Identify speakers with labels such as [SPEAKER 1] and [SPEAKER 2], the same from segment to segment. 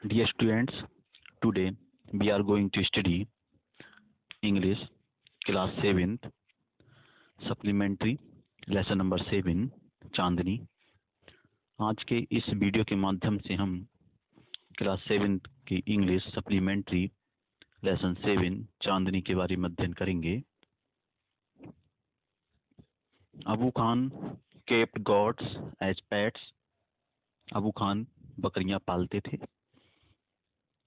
[SPEAKER 1] Dear students, today we are going to study English class 7th supplementary lesson number 7 चांदनी। आज के इस video के माध्यम से हम क्लास 7th की इंग्लिश सप्लीमेंट्री लेसन 7 चांदनी के बारे में अध्ययन करेंगे। Abu Khan kept goats as pets. Abu Khan बकरियां पालते थे।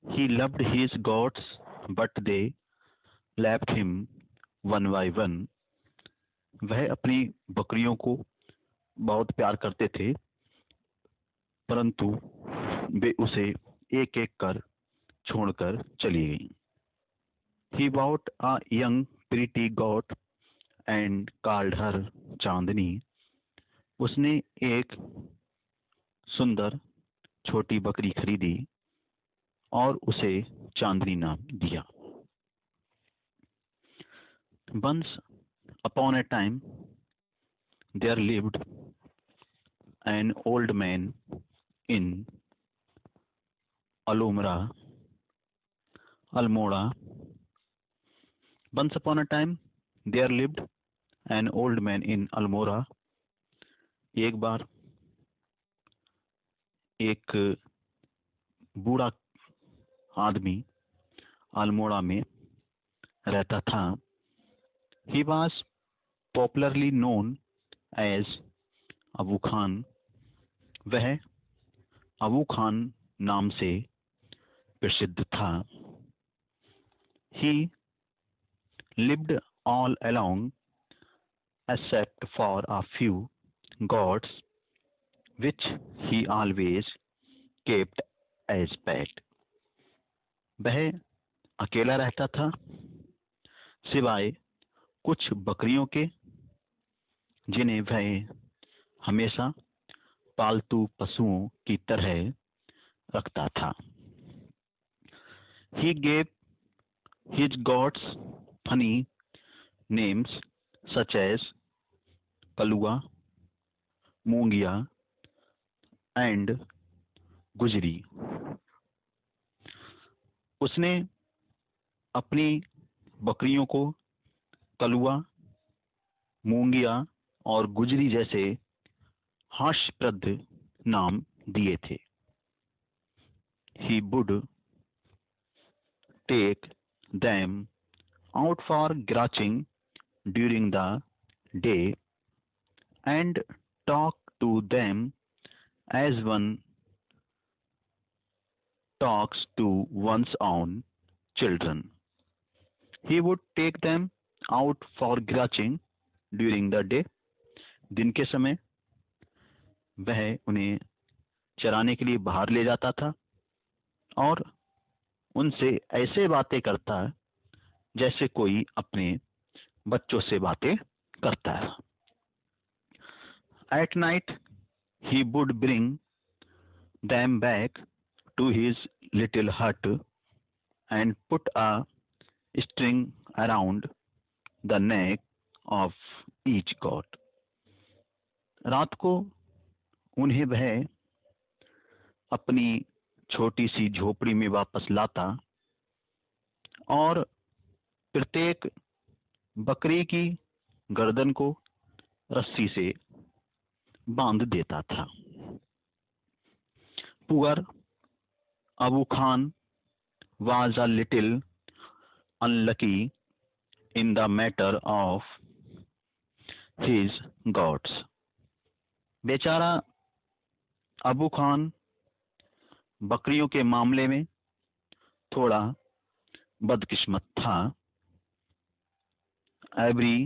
[SPEAKER 1] He loved his goats, but they left him one by one. वह अपनी बकरियों को बहुत प्यार करते थे, परंतु वे उसे एक एक कर छोड़कर चली गईं। He bought a young pretty goat and called her चांदनी. उसने एक सुंदर छोटी बकरी खरीदी और उसे चांदनी नाम दिया। Once upon a time there lived an old man in Almora. Once upon a time there lived an old man in Almora. एक बार एक बूढ़ा आदमी अल्मोड़ा में रहता था। He was popularly known as Abu Khan. वह अबू खान नाम से प्रसिद्ध था। He lived all along except for a few goats which he always kept as pet. वह अकेला रहता था सिवाय कुछ बकरियों के जिन्हें वह हमेशा पालतू पशुओं की तरह रखता था। He gave his goats funny names such as Kalua, मूंगिया and गुजरी। उसने अपनी बकरियों को कलुआ, मूंगिया और गुजरी जैसे हास्यप्रद नाम दिए थे। He would take them out for grazing during the day and talk to them as one talks to one's own children. He would take them out for grazing during the day. दिन के समय वह उन्हें चराने के लिए बाहर ले जाता था और उनसे ऐसे बातें करता जैसे कोई अपने बच्चों से बातें करता है। At night he would bring them back to his little hut and put a string around the neck of each goat. रात को उन्हें वह अपनी छोटी सी झोपड़ी में वापस लाता और प्रत्येक बकरी की गर्दन को रस्सी से बांध देता था। Poor Abu Khan was a little unlucky in the matter of his goats. बेचारा अबू खान बकरियों के मामले में थोड़ा बदकिस्मत था। Every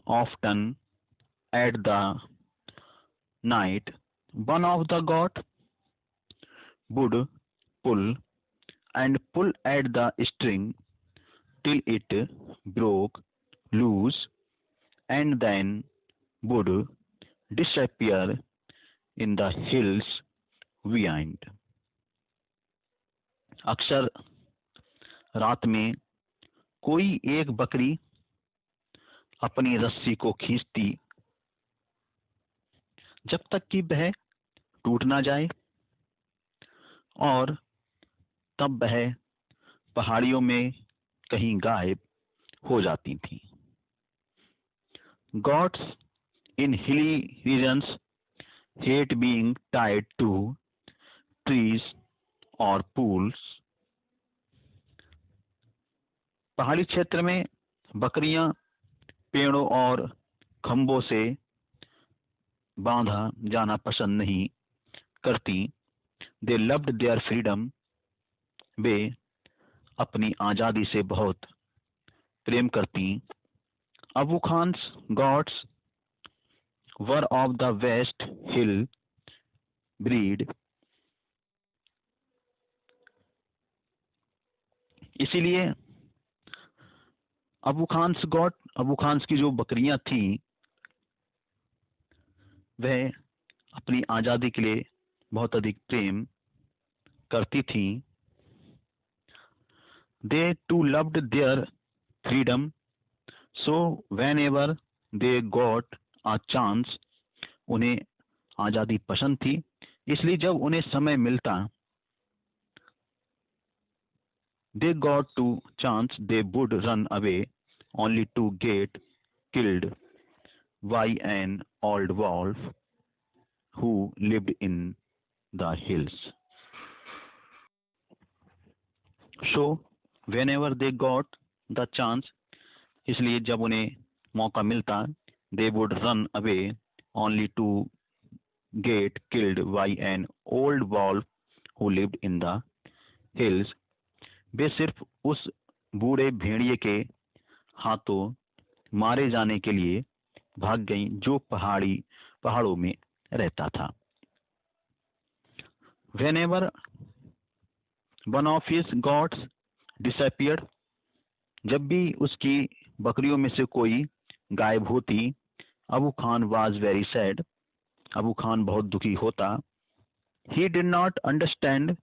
[SPEAKER 1] often at the night one of the goat would pull at the string till it broke loose and then would disappear in the hills behind. अक्सर रात में कोई एक बकरी अपनी रस्सी को खींचती जब तक कि वह टूट ना जाए और तब वह पहाड़ियों में कहीं गायब हो जाती थीं। Goats in hilly regions hate being tied to trees or pools. पहाड़ी क्षेत्र में बकरियां पेड़ों और खंभों से बांधा जाना पसंद नहीं करती। They loved their freedom. वे अपनी आज़ादी से बहुत प्रेम करती। Abu Khans goats were of the West Hill breed. इसीलिए अबू खान्स की जो बकरियां थी वह अपनी आज़ादी के लिए बहुत अधिक प्रेम करती थी। They too loved their freedom, so whenever they got a chance, उन्हें आज़ादी पसंद थी, इसलिए जब उन्हें समय मिलता they got to chance, they would run away only to get killed by an old wolf who lived in the hills. So whenever they got the chance, इसलिए जब उन्हें मौका मिलता they would run away only to get killed by an old wolf who lived in the hills. वे सिर्फ उस बूढ़े भेड़िए के हाथों मारे जाने के लिए भाग गईं जो पहाड़ों में रहता था। Whenever one of his goats disappeared, जब भी उसकी बकरियों में से कोई गायब होती, Abu Khan was very sad. Abu Khan बहुत दुखी होता। He did not understand.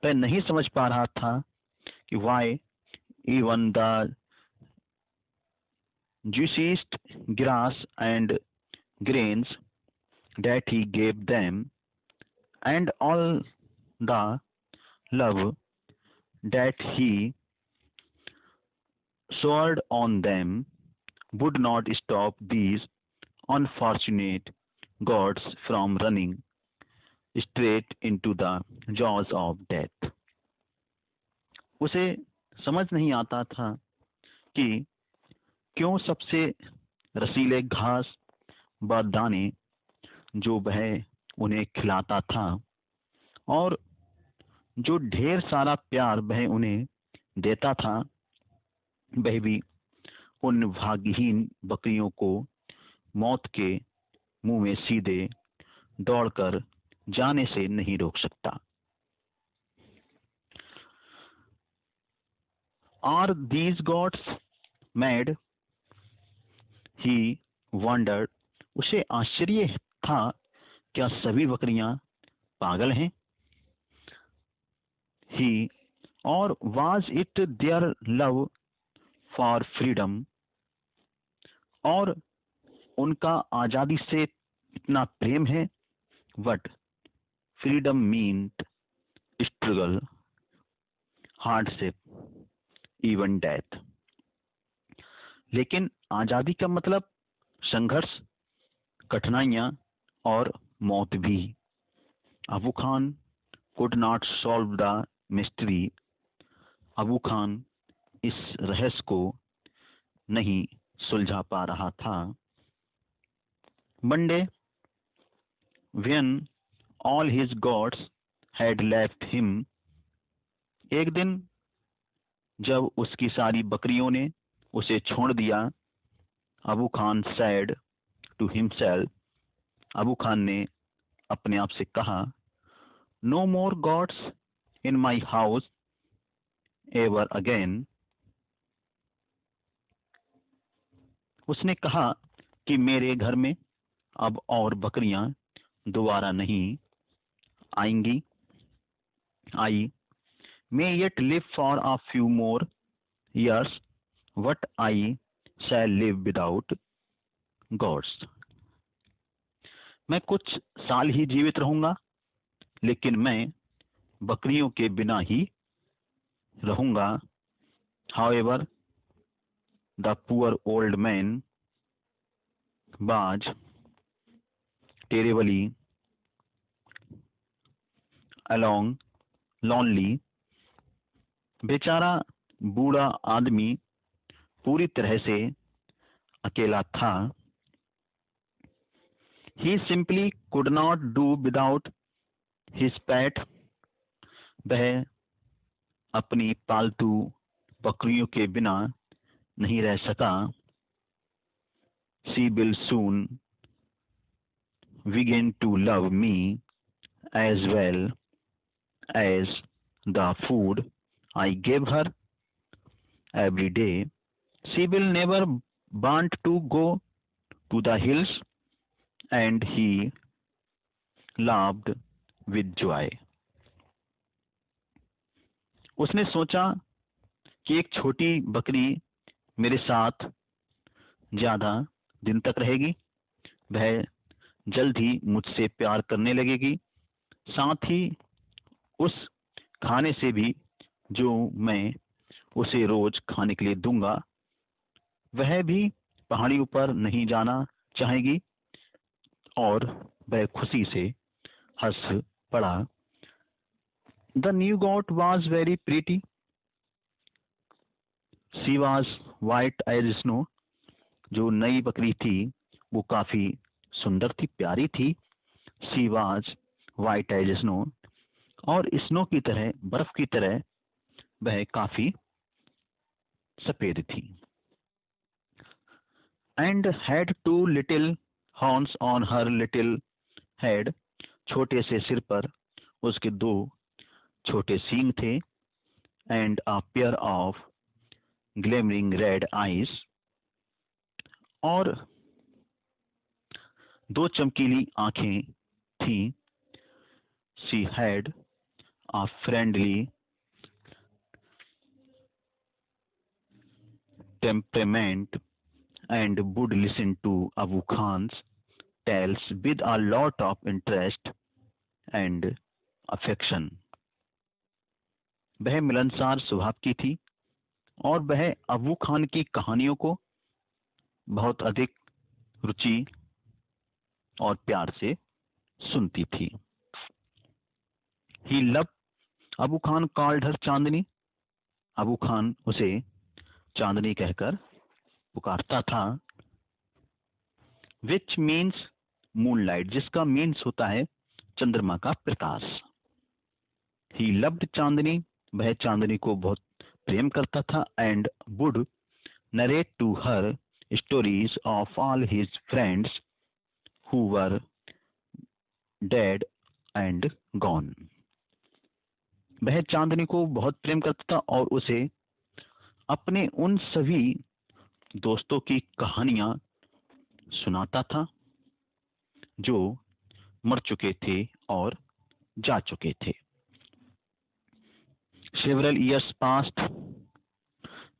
[SPEAKER 1] वह नहीं समझ पा रहा था कि why even the juiciest grass and grains that he gave them and all the love that he showered on them would not stop these unfortunate gods from running straight into the jaws of death. उसे समझ नहीं आता था कि क्यों सबसे रसीले घास व दाने जो वह उन्हें खिलाता था और जो ढेर सारा प्यार वह उन्हें देता था, वह भी उन भाग्यहीन बकरियों को मौत के मुंह में सीधे दौड़कर जाने से नहीं रोक सकता। Are these gods mad? He wondered. उसे आश्चर्य था, क्या सभी बकरियां पागल हैं? He or was it their love for freedom? और उनका आजादी से इतना प्रेम है? But freedom meant struggle, hardship, even death. लेकिन आजादी का मतलब संघर्ष, कठिनाइयां और मौत भी। Abu Khan could not solve the mystery. Abu Khan इस रहस्य को नहीं सुलझा पा रहा था। One day, when all his gods had left him, एक दिन जब उसकी सारी बकरियों ने उसे छोड़ दिया, Abu Khan said to himself, Abu Khan ने अपने आप से कहा, no more gods in my house ever again. उसने कहा कि मेरे घर में अब और बकरियां दोबारा नहीं आएंगी। I may yet live for a few more years, but I shall live without gods. मैं कुछ साल ही जीवित रहूंगा, लेकिन मैं बकरियों के बिना ही रहूंगा। However, the poor old man was terribly alone, lonely. बेचारा बूढ़ा आदमी पूरी तरह से अकेला था। He simply could not do without his pet. वह अपनी पालतू बकरियों के बिना नहीं रह सका। She will soon begin to love me as well as the food I gave her every day. She will never want to go to the hills, and he laughed with joy. उसने सोचा कि एक छोटी बकरी मेरे साथ ज्यादा दिन तक रहेगी, वह जल्द ही मुझसे प्यार करने लगेगी, साथ ही उस खाने से भी जो मैं उसे रोज खाने के लिए दूंगा, वह भी पहाड़ियों पर नहीं जाना चाहेगी। और वह खुशी से हंस पड़ा। The new goat was very pretty, she was white as snow. जो नई बकरी थी वो काफी सुंदर थी, प्यारी थी। She was white as snow, और स्नो की तरह, बर्फ की तरह वह काफी सफेद थी। And had two little horns on her little head. छोटे से सिर पर उसके दो छोटे सींग थे। And a pair of glimmering red eyes, और दो चमकीली आंखें थी। She had a friendly temperament and would listen to Abu Khan's tales with a lot of interest and affection. वह मिलनसार स्वभाव की थी और वह अबू खान की कहानियों को बहुत अधिक रुचि और प्यार से सुनती थी। He loved, Abu Khan called her चांदनी। अबू खान उसे चांदनी कहकर पुकारता था। विच मीन्स मूनलाइट, जिसका मीन्स होता है चंद्रमा का प्रकाश। ही लव्ड चांदनी, वह चांदनी को बहुत प्रेम करता था। And would narrate to her stories of all his friends who were dead and gone. वह चांदनी को बहुत प्रेम करता था और उसे अपने उन सभी दोस्तों की कहानियां सुनाता था जो मर चुके थे और जा चुके थे। सेवरल ईयर्स पास्ट,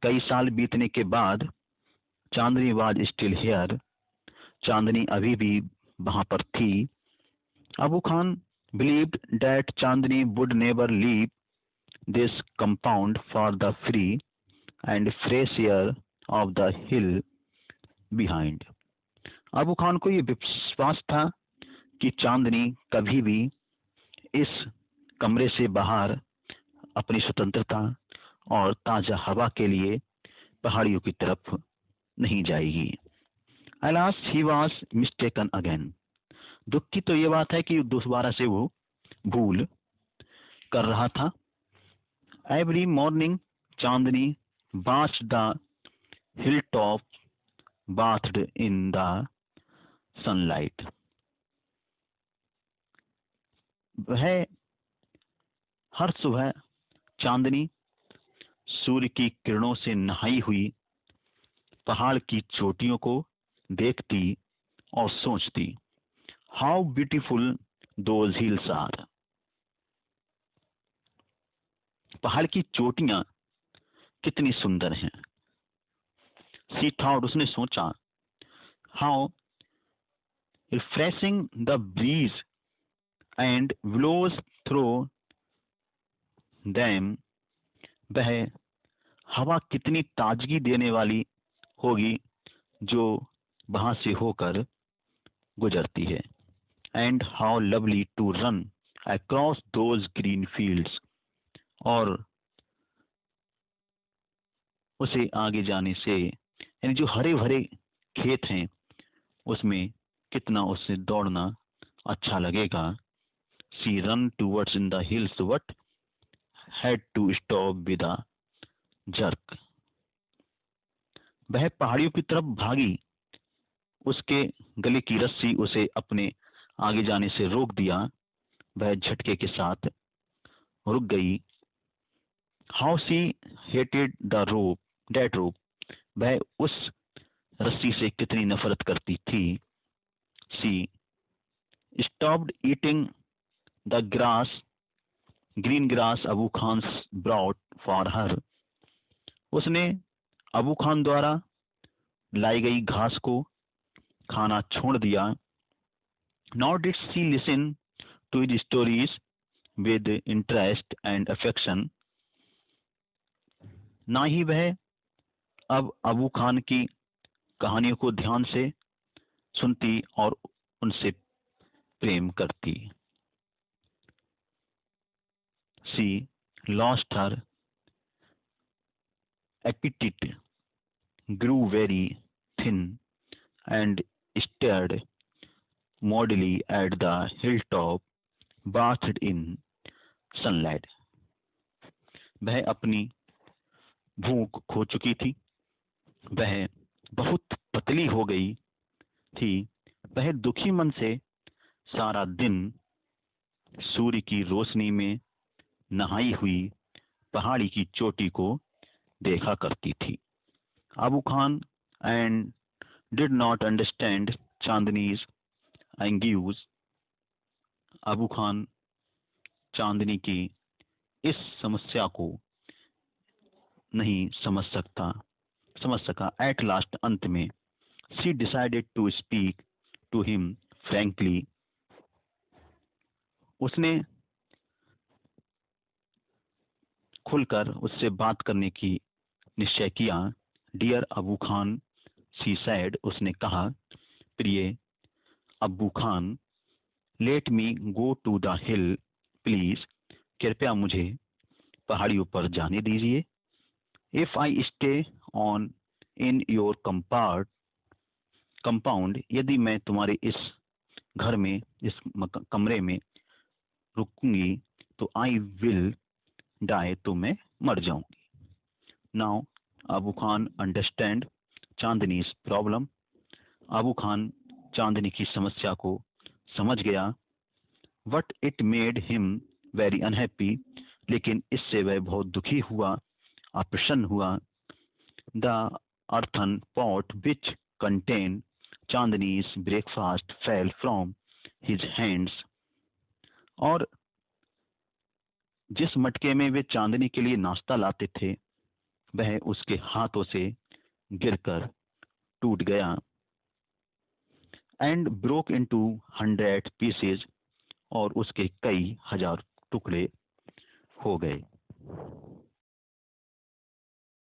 [SPEAKER 1] कई साल बीतने के बाद, चांदनी वाज स्टिल हियर, चांदनी अभी भी वहां पर थी। Abu Khan believed that Chandni would never leave this compound for the free and fresh air of the hill behind. Abu Khan को यह विश्वास था कि चांदनी कभी भी इस कमरे से बाहर अपनी स्वतंत्रता और ताजा हवा के लिए पहाड़ियों की तरफ नहीं जाएगी। Alas he was mistaken again. दुख की तो ये बात है कि दोबारा से वो भूल कर रहा था। Every morning Chandni watched the hilltop bathed in the sunlight. वह हर सुबह चांदनी सूर्य की किरणों से नहाई हुई पहाड़ की चोटियों को देखती और सोचती, how beautiful those hills are. पहाड़ की चोटियां कितनी सुंदर हैं। सी थॉट, उसने सोचा, how refreshing the breeze and blows through them, वह हवा कितनी ताजगी देने वाली होगी जो वहां से होकर गुजरती है। And how lovely to run across those green fields, और उसे आगे जाने से, यानी जो हरे भरे खेत हैं उसमें कितना उसे दौड़ना अच्छा लगेगा। She ran towards in the hills but had to stop with a jerk, वह पहाड़ियों की तरफ भागी, उसके गले की रस्सी उसे अपने आगे जाने से रोक दिया, वह झटके के साथ रुक गई। How she hated the rope, that rope, वह उस रस्सी से कितनी नफरत करती थी। She stopped eating the grass, green grass Abu Khan brought for her, उसने अबू खान द्वारा लाई गई घास को खाना छोड़ दिया। Not did she listen to his stories with interest and affection, ना ही वह अब अबू खान की कहानियों को ध्यान से सुनती और उनसे प्रेम करती। She lost her appetite, grew very thin, and stared moodily at the hilltop, bathed in sunlight, वह अपनी भूख खो चुकी थी, वह बहुत पतली हो गई थी, वह दुखी मन से सारा दिन सूर्य की रोशनी में नहाई हुई पहाड़ी की चोटी को देखा करती थी। Abu Khan and did not understand Chandni's anguish, Abu Khan Chandni की इस समस्या को नहीं समझ सका। एट लास्ट, अंत में, she decided to speak to him frankly, उसने खुलकर उससे बात करने की निश्चय किया। Dear Abu Khan, she said, उसने कहा, प्रिय Abu Khan, let me go to the hill please, कृपया मुझे पहाड़ियों पर जाने दीजिए। If I stay on in your compound, यदि मैं तुम्हारे इस घर में, इस कमरे में रुकूंगी तो आई विल डाई, तो मैं मर जाऊंगी। Now Abu Khan understand Chandni's problem, Abu Khan Chandni की समस्या को समझ गया। But it made him very unhappy, लेकिन इससे वह बहुत दुखी हुआ, अप्रसन्न हुआ। The earthen pot which contain Chandni's breakfast fell from his hands, और जिस मटके में वे चांदनी के लिए नाश्ता लाते थे वह उसके हाथों से गिरकर टूट गया। एंड ब्रोक इनटू 100 पीसेज, और उसके कई हजार टुकड़े हो गए।